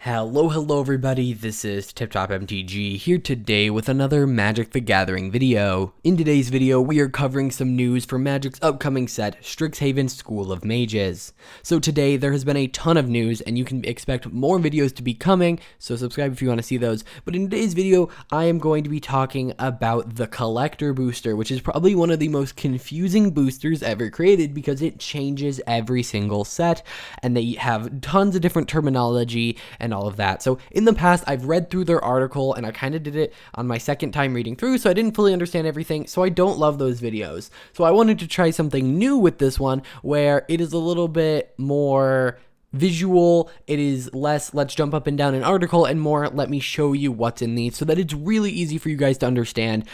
Hello everybody, this is TipTopMTG here today with another Magic the Gathering video. In today's video, we are covering some news for Magic's upcoming set, Strixhaven School of Mages. So today, there has been a ton of news, and you can expect more videos to be coming, so subscribe if you want to see those. But in today's video, I am going to be talking about the Collector Booster, which is probably one of the most confusing boosters ever created because it changes every single set, and they have tons of different terminology and all of that. So in the past, I've read through their article and I kind of did it on my second time reading through, so I didn't fully understand everything, so I don't love those videos. So I wanted to try something new with this one where it is a little bit more visual, it is less let's jump up and down an article and more let me show you what's in these so that it's really easy for you guys to understand,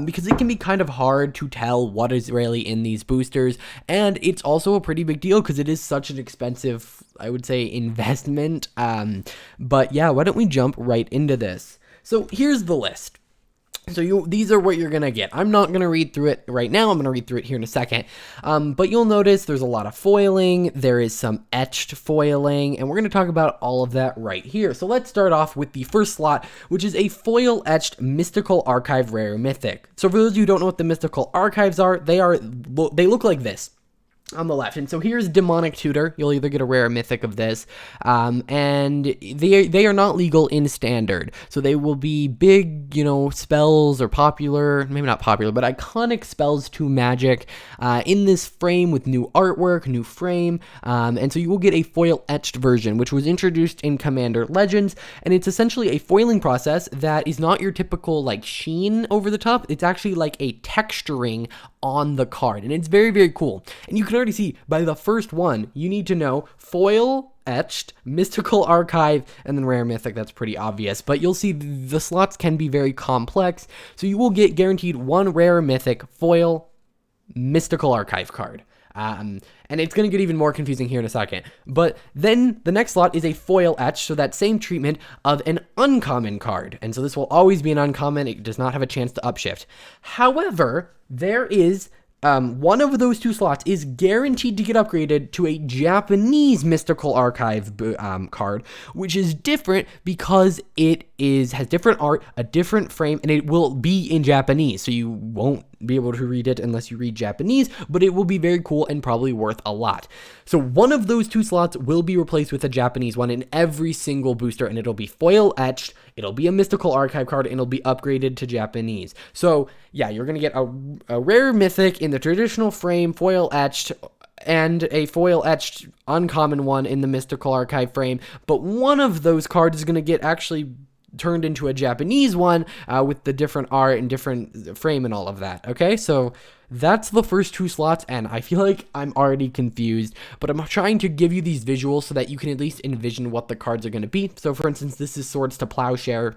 because it can be kind of hard to tell what is really in these boosters, and it's also a pretty big deal because it is such an expensive, I would say, investment. But yeah, why don't we jump right into this? So here's the list. So these are what you're going to get. I'm not going to read through it right now. I'm going to read through it here in a second. But you'll notice there's a lot of foiling. There is some etched foiling. And we're going to talk about all of that right here. So let's start off with the first slot, which is a foil etched Mystical Archive Rare Mythic. So for those of you who don't know what the Mystical Archives are, they look like this on the left. And so here's Demonic Tutor. You'll either get a rare mythic of this, and they are not legal in standard. So they will be big, spells or popular, maybe not popular, but iconic spells to Magic in this frame with new artwork, new frame. And so you will get a foil etched version, which was introduced in Commander Legends. And it's essentially a foiling process that is not your typical like sheen over the top. It's actually like a texturing on the card, and it's very, very cool. And you can already see by the first one, you need to know foil etched, Mystical Archive, and then rare mythic. That's pretty obvious, but you'll see the slots can be very complex, so you will get guaranteed one rare mythic foil Mystical Archive card. And it's going to get even more confusing here in a second. But then the next slot is a foil etch, so that same treatment of an uncommon card. And so this will always be an uncommon. It does not have a chance to upshift. However, there is one of those two slots is guaranteed to get upgraded to a Japanese Mystical Archive card, which is different because it has different art, a different frame, and it will be in Japanese. So you won't be able to read it unless you read Japanese, but it will be very cool and probably worth a lot. So one of those two slots will be replaced with a Japanese one in every single booster, and it'll be foil etched, it'll be a Mystical Archive card, and it'll be upgraded to Japanese. So yeah, you're going to get a rare mythic in the traditional frame, foil etched, and a foil etched uncommon one in the Mystical Archive frame, but one of those cards is going to get actually turned into a Japanese one with the different art and different frame and all of that. Okay, so that's the first two slots, and I feel like I'm already confused, but I'm trying to give you these visuals so that you can at least envision what the cards are going to be. So for instance, this is Swords to Plowshare.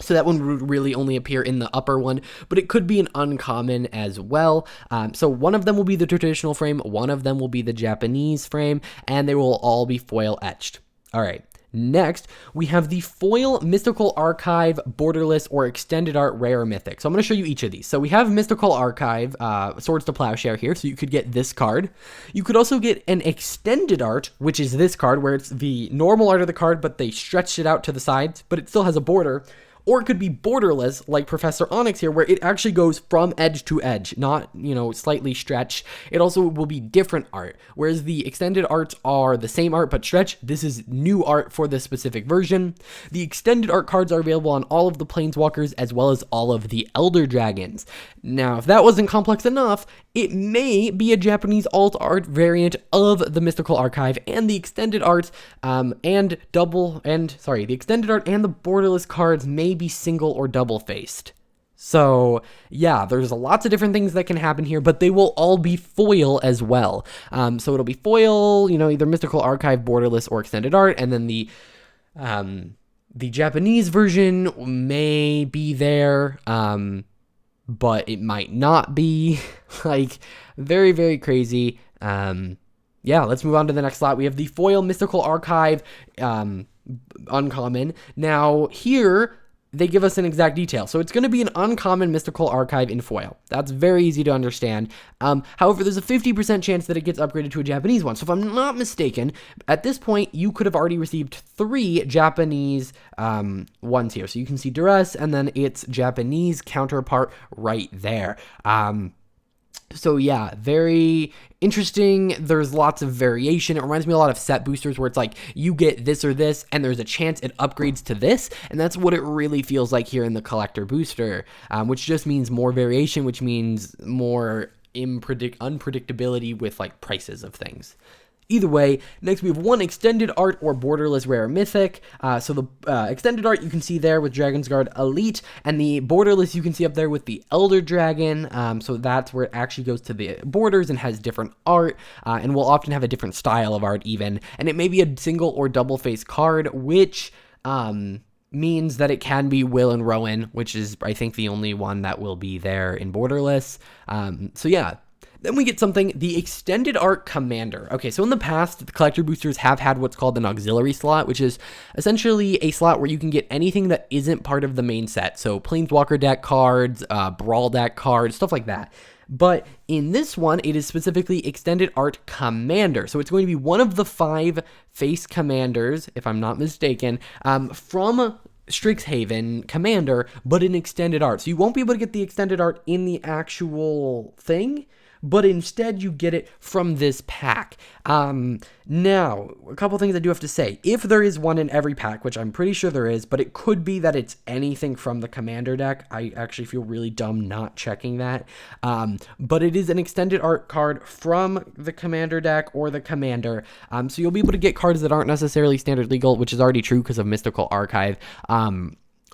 So that one would really only appear in the upper one, but it could be an uncommon as well. So one of them will be the traditional frame, one of them will be the Japanese frame, and they will all be foil etched. All right. Next, we have the foil Mystical Archive, Borderless, or Extended Art Rare Mythic. So I'm going to show you each of these. So we have Mystical Archive, Swords to Plowshare here, so you could get this card. You could also get an Extended Art, which is this card, where it's the normal art of the card, but they stretched it out to the sides, but it still has a border. Or it could be borderless, like Professor Onyx here, where it actually goes from edge to edge, not, slightly stretched. It also will be different art. Whereas the extended arts are the same art but stretched, this is new art for this specific version. The extended art cards are available on all of the Planeswalkers as well as all of the Elder Dragons. Now, if that wasn't complex enough, it may be a Japanese alt art variant of the Mystical Archive, and the extended arts the extended art and the borderless cards may be single or double faced. So yeah, there's lots of different things that can happen here, but they will all be foil as well. So it'll be foil, either Mystical Archive, borderless, or extended art, and then the Japanese version may be there, but it might not be. Like, very, very crazy. Yeah, let's move on to the next slot. We have the foil Mystical Archive uncommon. Now here, they give us an exact detail. So it's going to be an uncommon mystical archive in foil. That's very easy to understand. However, there's a 50% chance that it gets upgraded to a Japanese one. So if I'm not mistaken, at this point, you could have already received 3 Japanese ones here. So you can see Duress and then its Japanese counterpart right there. So yeah, very interesting. There's lots of variation. It reminds me a lot of set boosters where it's like you get this or this and there's a chance it upgrades to this, and that's what it really feels like here in the collector booster, which just means more variation, which means more unpredictability with like prices of things. Either way, next we have 1 extended art or borderless rare mythic. So the extended art you can see there with Dragon's Guard Elite, and the borderless you can see up there with the Elder Dragon. So that's where it actually goes to the borders and has different art, and will often have a different style of art even. And it may be a single or double face card, which means that it can be Will and Rowan, which is I think the only one that will be there in borderless. So yeah. Then we get something, the Extended Art Commander. Okay, so in the past, the collector boosters have had what's called an auxiliary slot, which is essentially a slot where you can get anything that isn't part of the main set. So Planeswalker deck cards, Brawl deck cards, stuff like that. But in this one, it is specifically Extended Art Commander. So it's going to be one of the 5 face commanders, if I'm not mistaken, from Strixhaven Commander, but in extended art. So you won't be able to get the extended art in the actual thing, but instead you get it from this pack. Now, a couple things I do have to say. If there is one in every pack, which I'm pretty sure there is, but it could be that it's anything from the Commander deck. I actually feel really dumb not checking that. But it is an extended art card from the Commander deck or the Commander. So you'll be able to get cards that aren't necessarily standard legal, which is already true because of Mystical Archive.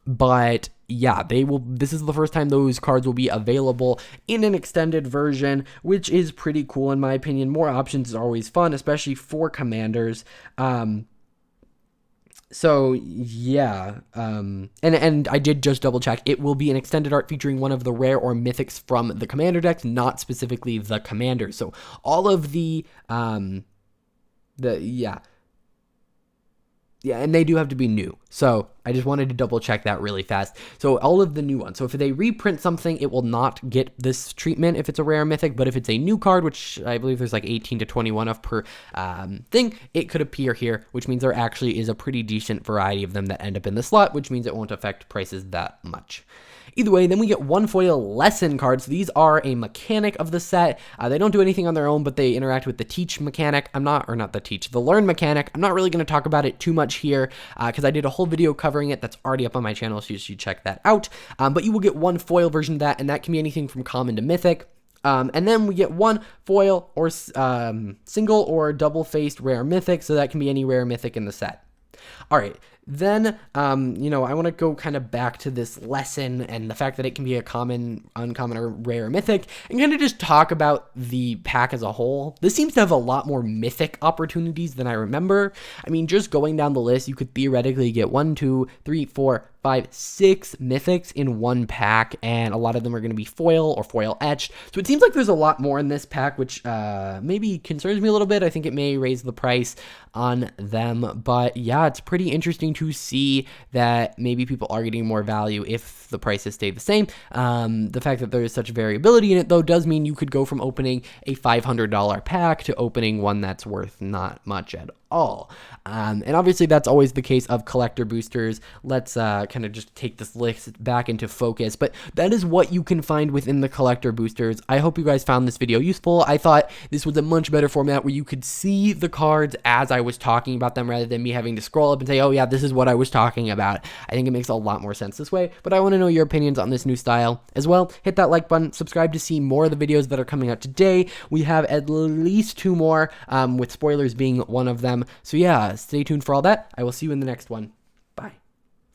But yeah, this is the first time those cards will be available in an extended version, which is pretty cool in my opinion. More options is always fun, especially for commanders. So yeah, and I did just double check. It will be an extended art featuring one of the rare or mythics from the commander decks, not specifically the commander. So all of yeah, and they do have to be new. So I just wanted to double check that really fast. So all of the new ones. So if they reprint something, it will not get this treatment if it's a rare mythic, but if it's a new card, which I believe there's like 18 to 21 of per thing, it could appear here, which means there actually is a pretty decent variety of them that end up in the slot, which means it won't affect prices that much. Either way, then we get 1 foil lesson cards. So these are a mechanic of the set. They don't do anything on their own, but they interact with the teach mechanic. The learn mechanic. I'm not really going to talk about it too much here because I did a whole video covering it that's already up on my channel, so you should check that out. But you will get 1 foil version of that, and that can be anything from common to mythic. And then we get 1 foil or single or double-faced rare mythic, so that can be any rare mythic in the set. All right. Then, I want to go kind of back to this lesson and the fact that it can be a common, uncommon, or rare mythic, and kind of just talk about the pack as a whole. This seems to have a lot more mythic opportunities than I remember. I mean, just going down the list, you could theoretically get 1, 2, 3, 4, 5, 6 mythics in one pack, and a lot of them are going to be foil or foil etched. So it seems like there's a lot more in this pack, which maybe concerns me a little bit. I think it may raise the price on them, but yeah, it's pretty interesting to see that maybe people are getting more value if the prices stay the same. The fact that there is such variability in it, though, does mean you could go from opening a $500 pack to opening one that's worth not much at all. And obviously that's always the case of collector boosters. Let's kind of just take this list back into focus, but that is what you can find within the collector boosters. I hope you guys found this video useful. I thought this was a much better format where you could see the cards as I was talking about them rather than me having to scroll up and say, oh yeah, this is what I was talking about. I think it makes a lot more sense this way, but I want to know your opinions on this new style as well. Hit that like button, subscribe to see more of the videos that are coming out today. We have at least 2 more, with spoilers being one of them. So yeah, stay tuned for all that. I will see you in the next one.